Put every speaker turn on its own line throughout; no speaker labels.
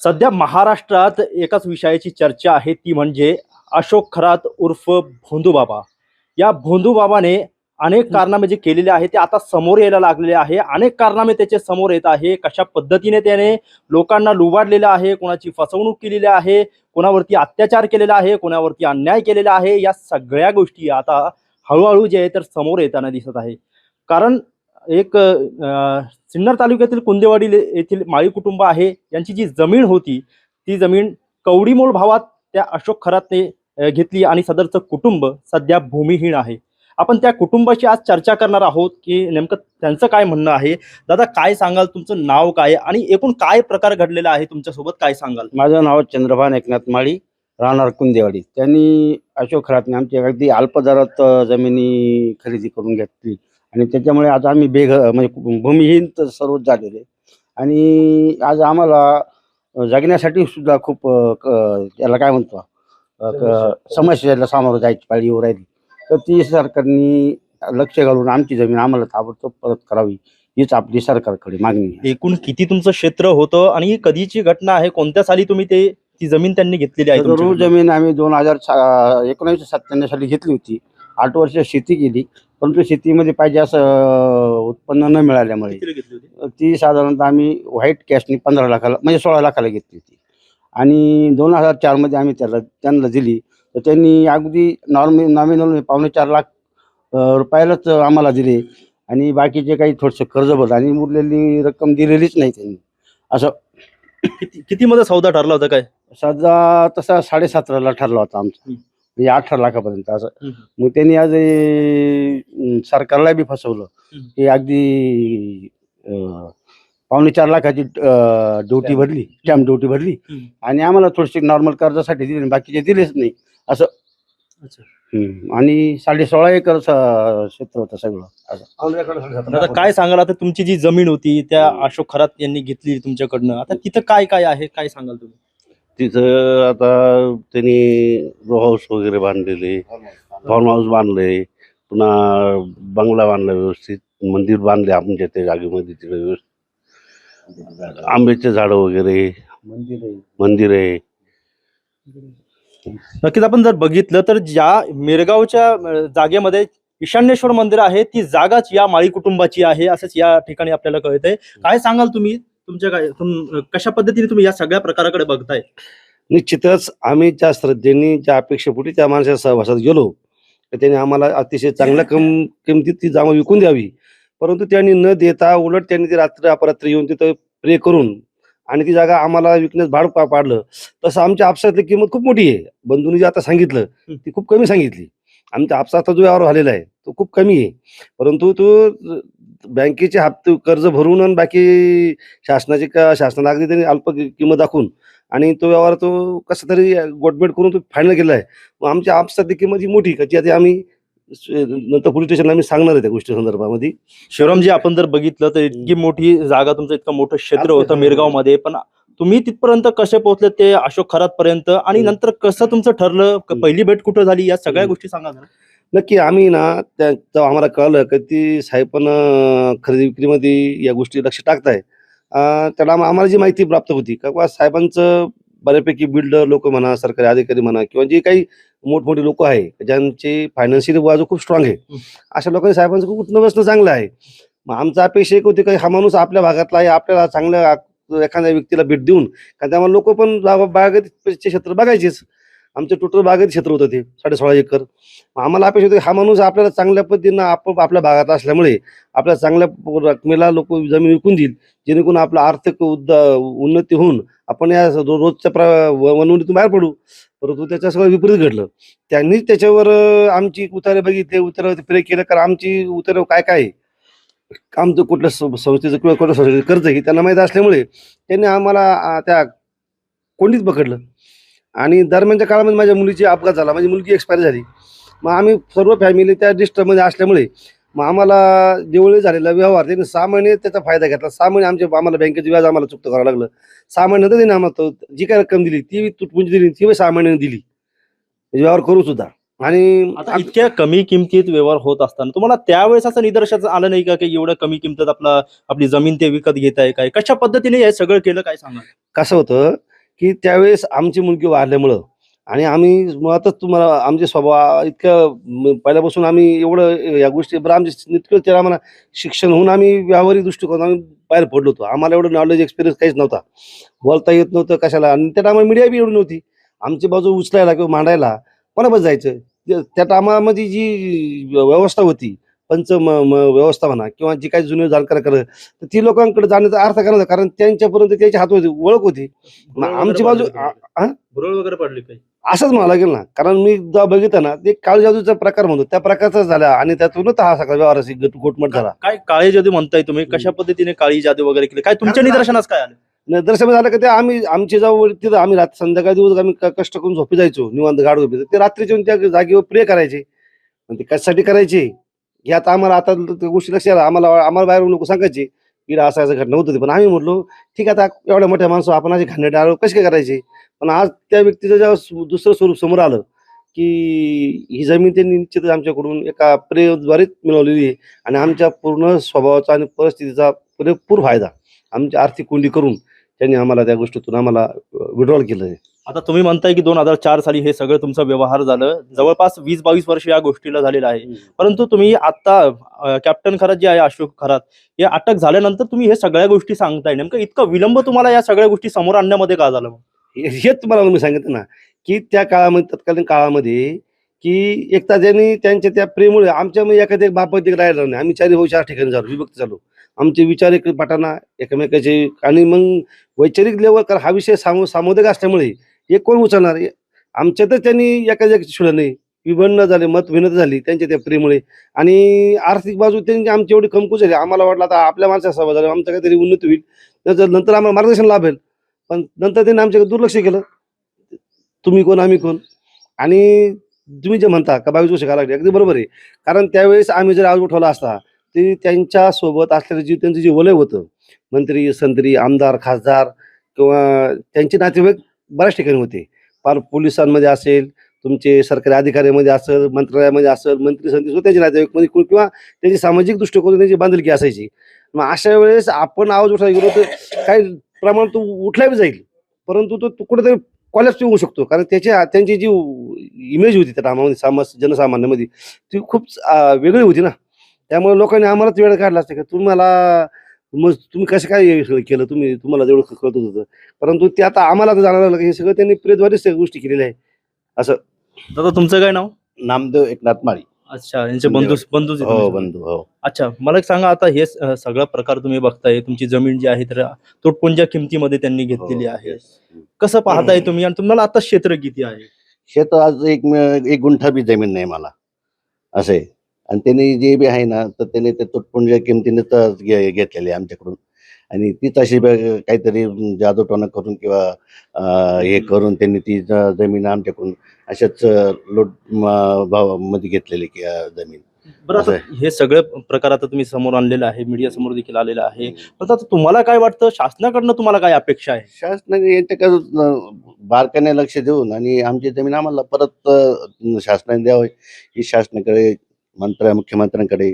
सध्या महाराष्ट्रात एकाच विषयाची चर्चा आहे, ती म्हणजे अशोक खरात उर्फ भोंदूबाबा. या भोंदूबाबाने अनेक कारनामे जे केलेले आहे ते आता समोर यायला लागलेले आहे. अनेक कारनामे त्याचे समोर येत आहे. कशा पद्धतीने त्याने लोकांना लुबाडलेलं आहे, कोणाची फसवणूक केलेली आहे, कोणावरती अत्याचार केलेला आहे, कोणावरती अन्याय केलेला आहे, या सगळ्या गोष्टी आता हळूहळू जे आहे तर समोर येताना दिसत आहे. कारण एक सिन्नर तालुक्यातील कुंदेवाडी येथील माळी कुटुंब आहे, यांची जी जमीन होती ती जमीन कवडीमोल भावात त्या अशोक खरातने घेतली आणि सदरचं कुटुंब सध्या भूमिहीन आहे. आपण त्या कुटुंबाशी आज चर्चा करणार आहोत की नेमकं त्यांचं काय म्हणणं आहे. दादा, काय सांगाल? तुमचं नाव काय आणि एकूण काय प्रकार घडलेला आहे तुमच्यासोबत, काय सांगाल?
माझं नाव चंद्रभान एकनाथ माळी, राहणार कुंदेवाडी. त्यांनी अशोक खरातने आमची अगदी अल्प दरात जमिनी खरेदी करून घेतली आणि त्याच्यामुळे आज आम्ही म्हणजे भूमिहीन तर सर्वच झालेले. आणि आज आम्हाला जगण्यासाठी सुद्धा खूप त्याला काय म्हणतो समस्येला सामोरं जायची पाळी येऊ राहिली. तर ती सरकारने लक्ष घालून आमची जमीन आम्हाला ताबडतोब परत करावी हीच आपली सरकारकडे मागणी आहे.
एकूण किती तुमचं क्षेत्र होतं आणि कधीची घटना आहे? कोणत्या साली तुम्ही ती जमीन त्यांनी घेतलेली आहे?
जरूर जमीन आम्ही 1997 साली घेतली होती. 8 वर्ष शेती केली, परंतु शेतीमध्ये पाहिजे असं उत्पन्न न मिळाल्यामुळे ती साधारणतः आम्ही व्हाईट कॅशनी 15 लाखाला म्हणजे 16 लाखाला घेतली होती. आणि 2004 मध्ये आम्ही त्यांना दिली. तर त्यांनी अगदी नॉमिनल 4.25 लाख रुपयालाच आम्हाला दिले आणि बाकीचे काही थोडंसं कर्ज भरलं आणि उरलेली रक्कम दिलेलीच नाही त्यांनी. असं
किती मध्ये सौदा ठरला होता काय?
सध्या तसा 17.5 ठरला होता आमचा, म्हणजे 18 लाखापर्यंत असं. मग त्यांनी आज सरकारला बी फसवलं की अगदी 4.25 लाखाची ड्युटी भरली, स्टॅम्प ड्युटी भरली आणि आम्हाला थोडीशी नॉर्मल कर्जासाठी दिले, बाकीचे दिलेच नाही असं. आणि 16.5 एकर क्षेत्र होतं सगळं असं.
आता काय सांगाल? आता तुमची जी जमीन होती त्या अशोक खरात यांनी घेतली तुमच्याकडनं, आता तिथं काय काय आहे, काय सांगाल तुम्ही?
तिथं आता त्यांनी रो हाऊस वगैरे बांधलेले, फार्म हाऊस बांधले, पुन्हा बंगला बांधला, व्यवस्थित मंदिर बांधले आमच्या त्या जागेमध्ये. तिकडे व्यवस्थित आंब्याचे झाडं वगैरे, मंदिर आहे.
नक्कीच आपण जर बघितलं तर ज्या मिरगावच्या जागेमध्ये ईशान्येश्वर मंदिर आहे, ती जागाच या माळी कुटुंबाची आहे असंच या ठिकाणी आपल्याला कळतंय. काय सांगाल तुम्ही? कशा पद्धतीने तुम्ही या सगळ्या प्रकाराकडे बघताय?
निश्चितच आम्ही ज्या श्रद्धेने, ज्या अपेक्षेपोटी त्या माणसाच्या सहवासात गेलो तर त्यांनी आम्हाला अतिशय चांगल्या किमतीत ती जागा विकून द्यावी, परंतु त्यांनी न देता उलट त्यांनी ती रात्र अपरात्र येऊन तिथं प्रे करून आणि ती जागा आम्हाला विकण्यास भाड पाडलं. तसं आमच्या आपसातली किंमत खूप मोठी आहे. बंधूंनी जे आता सांगितलं ती खूप कमी सांगितली. आमच्या आपसाचा जो व्यवहार झालेला आहे तो खूप कमी आहे, परंतु तो बँकेचे हप्ते कर्ज भरून आणि बाकी शासनाला अगदी त्यांनी अल्प किंमत दाखवून आणि तो व्यवहार तो कसा तरी गोटमेट करून तो फायनल केला आहे. मग आमच्या आपसातली किंमत ही मोठी का आधी आम्ही नंतर पोलीस स्टेशनला आम्ही सांगणार आहे त्या गोष्टी संदर्भामध्ये.
शिवरामजी, आपण जर बघितलं तर इतकी मोठी जागा, तुमचं इतकं मोठं क्षेत्र होतं मिरगाव मध्ये, पण तुम्ही तिथपर्यंत कसे पोहोचले ते अशोक खरात पर्यंत, आणि नंतर कसं तुमचं ठरलं? पहिली भेट कुठं झाली? या सगळ्या गोष्टी सांगा जरा.
नक्की. आम्ही ना तेव्हा आम्हाला कळलं की ती साहेब पण खरेदी विक्रीमध्ये या गोष्टी लक्ष टाकताय. त्याला आम्हाला जी माहिती प्राप्त होती का साहेबांचं बऱ्यापैकी बिल्डर लोक म्हणा, सरकारी अधिकारी म्हणा, किंवा जे काही मोठमोठे लोक आहे ज्यांची फायनान्शियल बाजू खूप स्ट्रॉंग आहे, अशा लोकांनी साहेबांचं खूप उठणं बसणं चांगलं आहे. मग आमचा अपेक्षा एक होती की हा माणूस आपल्या भागातला आहे, आपल्याला चांगल्या एखाद्या व्यक्तीला भेट देऊन, कारण त्यामुळे लोक पण बागायतीचे क्षेत्र बघायचेच. आमचं टोटल बागायती क्षेत्र होतं ते 16.5 एकर. आम्हाला अपेक्षा होती हा माणूस आपल्याला चांगल्या पद्धतीनं आपल्या भागात असल्यामुळे आपल्या चांगल्या रकमेला लोक जमीन विकून देईल, जेणेकरून आपलं आर्थिक उन्नती होऊन आपण या रोजच्या वनवणीतून बाहेर पडू. परंतु त्याच्या सगळं विपरीत घडलं. त्यांनीच त्याच्यावर आमची उतारे बघितले, उतारावरती प्रे केलं, कारण आमची उतारे काय काय आमचं कुठल्या संस्थेचं किंवा कुठल्या संस्थेचं कर्ज ही त्यांना माहीत असल्यामुळे त्यांनी आम्हाला त्या कोंडीत पकडलं. आणि दरम्यानच्या काळामध्ये माझ्या मुलीची अपघात झाला, माझी मुलगी एक्सपायर झाली. मग आम्ही सर्व फॅमिली त्या डिस्टर्बमध्ये असल्यामुळे मग आम्हाला दिवाळी झालेला व्यवहार त्यांनी 6 महिने त्याचा फायदा घेतला. 6 महिने आम्हाला बँकेचं व्याज आम्हाला चुकतं करावं लागलं. 6 महिन्यानंतर त्यांनी आम्हाला जी काय रक्कम दिली ती तुटपुंजी दिली, ती 6 महिन्याने दिली व्यवहार करू सुद्धा. आणि
आता इतक्या कमी किमतीत व्यवहार होत असताना तुम्हाला त्यावेळेस असं निदर्शनास आलं नाही का की एवढं कमी किमतीत आपली जमीन ते विकत घेत आहे? काय कशा पद्धतीने हे सगळं केलं, काय सांगा?
कसं होतं की त्यावेळेस आमची मुलगी वारल्यामुळं आणि आम्ही मुळातच तुम्हाला आमचे स्वभाव इतकं पहिल्यापासून आम्ही एवढं या गोष्टी बरं आमचे इतकं त्याला आम्हाला शिक्षण होऊन आम्ही व्यावहारिक दृष्टिकोन आम्ही बाहेर पडलो होतो. आम्हाला एवढं नॉलेज एक्सपिरियन्स काहीच नव्हता, बोलता येत नव्हतं कशाला, आणि त्या टायमाला मीडिया बी एवढी नव्हती. आमची बाजू उचलायला किंवा मांडायला कोणाबद्दल जायचं. त्या टायमामध्ये जी व्यवस्था होती, व्यवस्था म्हणा किंवा जी काही जुने जाणकार करत, तर ती लोकांकडे जाण्याचा अर्थ काय नव्हता, कारण त्यांच्यापर्यंत त्याची हात होती, ओळख होती. मग आमची बाजू
भुरळ वगैरे पडली काही?
असंच म्हणावं लागेल ना, कारण मी जेव्हा बघितलं ना, ते काळी जादूचा प्रकार म्हणतो त्या प्रकारचाच झाला आणि त्यातूनच हा सगळा व्यवहार अशी गोटमट झाला.
काय काळी जादू म्हणताय तुम्ही? कशा पद्धतीने काळी जादू वगैरे केली? काय तुमच्या
कारण
निदर्शनास काय आलं?
दर्शन झालं का ते आम्ही आमची जाऊ तिथं आम्ही संध्याकाळी दिवस आम्ही कष्ट करून झोपी जायचो, निवांत गाड झोपी. ते रात्रीचे येऊन त्या जागेवर प्रे करायचे. पण ते कशासाठी करायचे हे आता आम्हाला आता त्या गोष्टी लक्षात आल्या. आम्हाला बाहेर लोक सांगायचे की असं असं घटना होत होती, पण आम्ही म्हटलो ठीक आहे, आता एवढ्या मोठ्या माणसं आपण असे घाणेरडे आलो कसे काय करायचे. पण आज त्या व्यक्तीचं जेव्हा दुसरं स्वरूप समोर आलं की ही जमीन त्यांनी निश्चितच आमच्याकडून एका प्रेद्वारेच मिळवलेली आहे आणि आमच्या पूर्ण स्वभावाचा आणि परिस्थितीचा पुरेपूर फायदा आमची आर्थिक कोंडी करून त्यांनी आम्हाला त्या गोष्टीतून आम्हाला विड्रॉल केलं आहे.
आता तुम्ही म्हणताय की 2004 साली हे सगळं तुमचा व्यवहार झालं, जवळपास 20-22 वर्ष या गोष्टीला झालेलं आहे. परंतु तुम्ही आता कॅप्टन खरात जे आहे अशोक खरात हे अटक झाल्यानंतर तुम्ही हे सगळ्या गोष्टी सांगताय, नेमकं इतका विलंब तुम्हाला या सगळ्या गोष्टी समोर आणण्यामध्ये का झालं?
हेच तुम्हाला मी सांगितलं ना की त्या काळामध्ये तत्कालीन काळामध्ये की एकता ज्यांनी त्यांच्या त्या प्रेमुळे आमच्यामध्ये एखाद्या बाबत राहिलं नाही. आम्ही 4 भाऊ 4 ठिकाणी झालो, विभक्त झालो. आमचे विचार एक पटाना एकमेकाचे आणि मग वैचारिक लेवल, कारण हा विषय सामुदायिक असल्यामुळे एक कोण उचलणार. आमच्यातच त्यांनी एका शिवलं नाही, विभन्न झाले, मतभिन्नता झाली त्यांच्या त्या प्रेमुळे. आणि आर्थिक बाजू त्यांची आमची एवढी कमकुवत झाली. आम्हाला वाटलं आता आपल्या माणसाचा सहभाग झाला, आमचं काहीतरी उन्नती होईल, नंतर आम्हाला मार्गदर्शन लाभेल. पण नंतर त्यांनी आमच्याकडे दुर्लक्ष केलं. तुम्ही कोण आम्ही कोण. आणि तुम्ही जे म्हणता का 22 वर्ष लागली, अगदी बरोबर आहे. कारण त्यावेळेस आम्ही जर आवाज उठवला असता ते त्यांच्या सोबत असलेलं त्यांचं जे वलय होतं, मंत्री संत्री आमदार खासदार किंवा त्यांचे नातेवाईक बऱ्याच ठिकाणी होते. फार पोलिसांमध्ये असेल, तुमचे सरकारी अधिकाऱ्यामध्ये असेल, मंत्रालयामध्ये असेल, मंत्री संत्री त्यांचे नातेवाईकमध्ये किंवा त्यांची सामाजिक दृष्टिकोन त्यांची बांधिलकी असायची. मग अशा वेळेस आपण आवाज उठवायला गेलो तर काही प्रमाण तो उठला बी जाईल, परंतु तो कुठेतरी कॉलेज होऊ शकतो. कारण त्यांची जी इमेज होती त्या टायमामध्ये जनसामान्यामध्ये ती खूप वेगळी होती ना. त्यामुळे लोकांनी आम्हालाच वेळ काढला असता का मग तुम्ही कसं काय हे सगळं केलं, तुम्हाला जेवढं कळत होतं. परंतु ते आता आम्हाला तर जाणारं हे सगळं त्यांनी प्रेद्वारेच सगळ्या गोष्टी केलेल्या आहे. असं.
दादा तुमचं काय नाव?
नामदेव एकनाथ माळी.
अच्छा, यांचे बंधू बंधूच आहेत
हो,
तुम्ही?
बंधू. हो.
अच्छा, मला एक सांगा, आता हे सगळा प्रकार तुम्ही बघताय, तुमची जमीन जी आहे तर तुटपुंज्या किमतीमध्ये त्यांनी घेतलेली
हो,
आहे.
yes.
कसं पाहताय तुम्ही आणि तुम्हाला आता क्षेत्र किती आहे?
शेत आज एक गुंठा बी जमीन नाही मला असे. आणि त्यांनी जे बी आहे ना तर त्याने ते तुटपुंज्या किमतीने तर घेतलेले आमच्याकडून. आणि तीच अशी काहीतरी जादूटोणा करून किंवा हे करून त्यांनी ती जमीन आमच्याकडून अशाच लूट भावामध्ये घेतलेली जमीन.
बरं, आता हे सगळे प्रकार आता तुम्ही समोर आणलेलं आहे, मीडिया समोर देखील आलेला आहे. पण आता तुम्हाला काय वाटतं, शासनाकडनं तुम्हाला काय अपेक्षा आहे?
शासनाने यांच्याकडे बारकाईने लक्ष देऊन आणि आमची जमीन आम्हाला परत शासनाने द्यावी ही शासनाकडे मुख्यमंत्र्यांकडे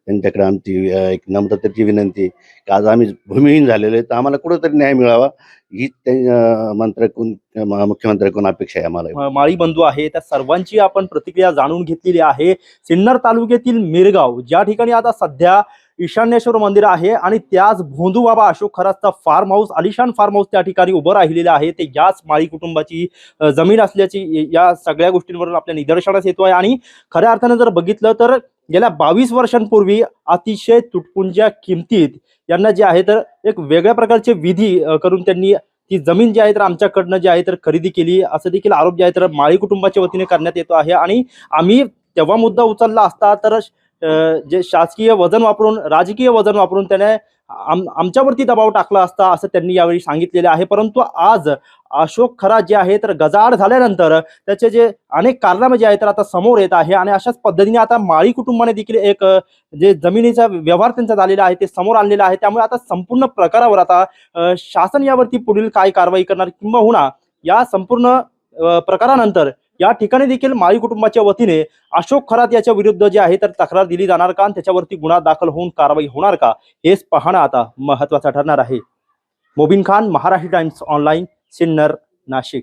त्यांच्याकडे आमची एक नम्रतेची विनंती आहे की आज आम्ही भूमिहीन झालेलो आहे, तर आम्हाला कुठेतरी न्याय मिळावा ही मुख्यमंत्र्याकडून अपेक्षा आहे आम्हाला.
माळी बंधू आहे त्या सर्वांची आपण प्रतिक्रिया जाणून घेतलेली आहे. सिन्नर तालुक्यातील मिरगाव ज्या ठिकाणी आता सध्या ईशान्येश्वर मंदिर आहे आणि त्याच भोंदू बाबा अशोक खरातचा फार्म हाऊस, आलिशान फार्म हाऊस त्या ठिकाणी उभं राहिलेलं आहे. ते याच माळी कुटुंबाची जमीन असल्याची या सगळ्या गोष्टींवरून आपल्या निदर्शनास येतो आहे. आणि खऱ्या अर्थाने जर बघितलं तर गेल्या 22 वर्षांपूर्वी अतिशय तुटपुंज्या किमतीत यांना जे आहे तर एक वेगळ्या प्रकारचे विधी करून त्यांनी ती जमीन जी आहे तर आमच्याकडनं जे आहे तर खरेदी केली, असं देखील आरोप जे आहे तर माळी कुटुंबाच्या वतीने करण्यात येतो आहे. आणि आम्ही तेव्हा मुद्दा उचलला असता तर जे शासकीय वजन वापरून, राजकीय वजन वापरून त्याने आमच्यावरती दबाव टाकला असता असं त्यांनी यावेळी सांगितलेले आहे. परंतु आज अशोक खरात जे आहे तर गजाआड झाल्यानंतर त्याचे जे अनेक कारनामे जे आहेत तर आता समोर येत आहे. आणि अशाच पद्धतीने आता माळी कुटुंबाने देखील एक जे जमिनीचा व्यवहार त्यांचा झालेला आहे ते समोर आणलेला आहे. त्यामुळे आता संपूर्ण प्रकारावर आता शासन यावरती पुढील काय कारवाई करणार, किंबहुना या संपूर्ण प्रकारानंतर या ठिकाणी देखील माळी कुटुंबाच्या वतीने अशोक खरात याच्या विरुद्ध जे आहे तर तक्रार दिली जाणार का आणि त्याच्यावरती गुन्हा दाखल होऊन कारवाई होणार का, हेच पाहणं आता महत्त्वाचं ठरणार आहे. Mobin Khan, Maharashtra times online, Sinnar, Nashik.